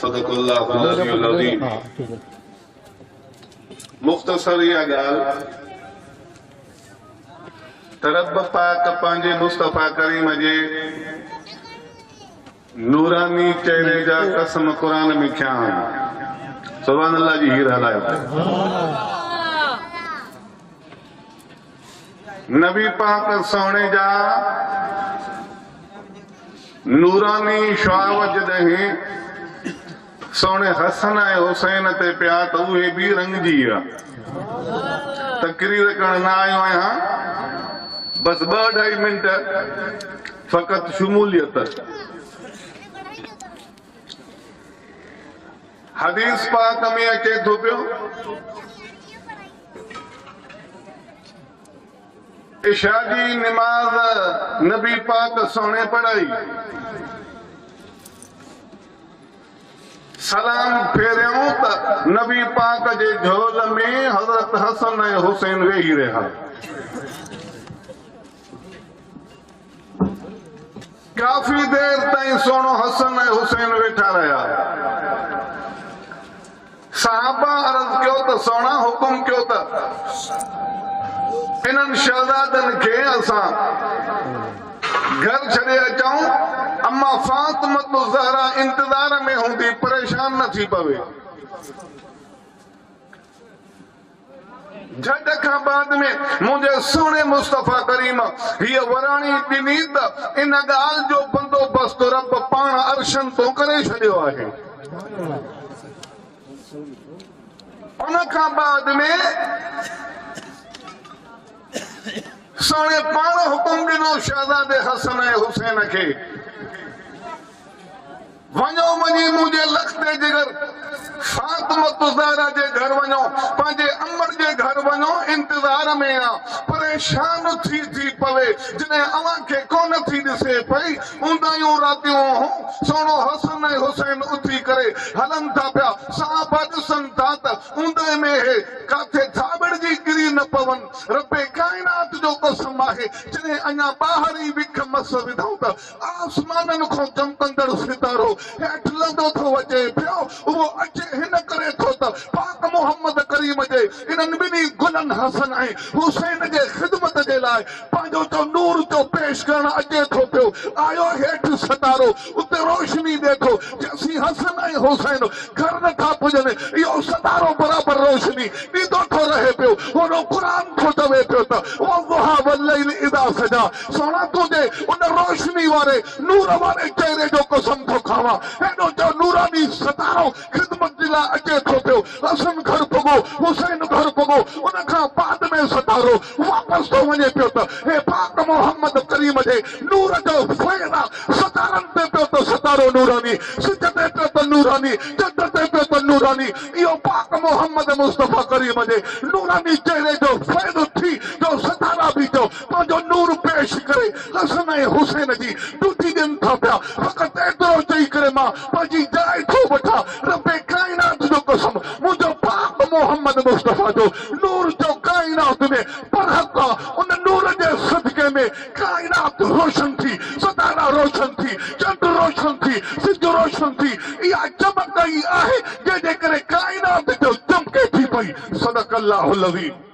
सदक़ल्लाहुल अलीयुल अज़ीम। मुख़्तसर इहा ॻाल्हि त रब पाक पंहिंजे मुस्तफ़ा करीम जे नूरानी चेहरे जा कसम क़ुरान में कया आहिनि। सुभान अल्लाह जी हीर हलायो। नबी पाक सोने जा नूरानी शुआव जॾहिं सोने हसन ऐं हुसैन ते पिया त उहे बि रंगजी विया। तकरीर करण न आयो आहियां, बस 2-2.5 मिंट फ़क़त शमूलियत। हदीस पाक में अचे थो पियो इशा जी नमाज़ नबी पाक सोने पढ़ाई, सलाम फेरियूं त नबी पाक जे झोल में हज़रत हसन ऐं हुसैन वेही रहा। काफ़ी देर ताईं सोनो हसन ऐं हुसैन वेठा रहा। सहाबा अर्ज़ कयो त सोना हुकुम कयो त इन्हनि शहज़ादनि खे असां घर छॾे अचूं। अम्मा फातिमा ज़हरा इंतज़ार में हूंदी, परेशान न थी पवे। झट खां बाद में मुंहिंजे सुहिणे मुस्तफ़ा करीम हीअ वराणी ॾिनी त इन ॻाल्हि जो बंदोबस्त रब पाण अर्शन तो करे छॾियो आहे। उन खां बाद में सोने पाण हुकुम ॾिनो शहज़ादे हसन ऐं हुसैन खे, वञो वञी मुंहिंजे लखते जिगर फातिमा ज़हरा जे घर वञो, पंहिंजे अमर जे घर वञो। इंतज़ार में आ, परेशान थी पवे जॾहिं अव्हां खे कोन थी ॾिसे पई। ऊंदायूं रातियूं सोनो हसन ऐं हुसैन उथी करे हलन था पिया। साहबा ॾिसनि था त ऊंदे में हे काथे थाबड़जी किरी न पवन। रब्बे काइनात जो कसम आहे, जॾहिं अञा ॿाहिरि ई विख मस विधऊं त आसमाननि खां चमकंदड़ सितारो हेठि लंदो थो अचे पियो। उहो अचे हिन करे थो त पाक मोहम्मद करीम जे इन्हनि ॿिन्ही गुलनि हसन ऐं हुसैन जे ख़िदमत जे लाइ पंहिंजो तो नूर तो पेश करण अचे थो पियो। आयो हेठि सितारो, उते रोशनी देखो। जैसी हसन ऐं हुसैन घर नथा पुॼनि, इहो सितारो बराबरि रोशनी ॾींदो थो रहे पियो। ओड़ो क़ुरान थो चवे पियो त वज़ुहा वल्लैल इज़ा सजा। सोना तुंहिंजे उन रोशनी वारे नूर वारे चेहरे जो कसम थो खावां, हेॾो जो नूरानी सितारो ख़िदमत जे लाइ अचे थो पियो। हसन घर पुॻो, हुसैन घर पुॻो। उन खां बाद में सितारो वापसि थो वञे पियो त हे पाक मोहम्मद करीम जे नूर जो फैज़ आहे। सितारनि ते पियो त सितारो नूरानी, सिज ते पियो त नूरानी, चंड ते पियो त नूरानी। इहो पाक मोहम्मद मुस्तफ़ा करीम जे नूरानी चेहरे जो फैज़ थी जो सितारा बि जो पंहिंजो नूर पेश करे हसन ऐं हुसैन जी ड्यूटी ॾियनि था पिया। फ़क़ति एतिरो चई करे मां पंहिंजी जाइ थो वठां। रब्बे काइनात जो कसम, मुंहिंजो पाक मोहम्मद मुस्तफ़ा जो नूर जो काइनात में परहक आहे। उन नूर जे सदके में काइनात रोशन थी, सितारा रोशन थी, चंड रोशन थी, सिज रोशन थी। इहा चमक ई आहे जंहिंजे करे काइनात जो चमके थी पई। सदक़ल्लाहुल अज़ीम।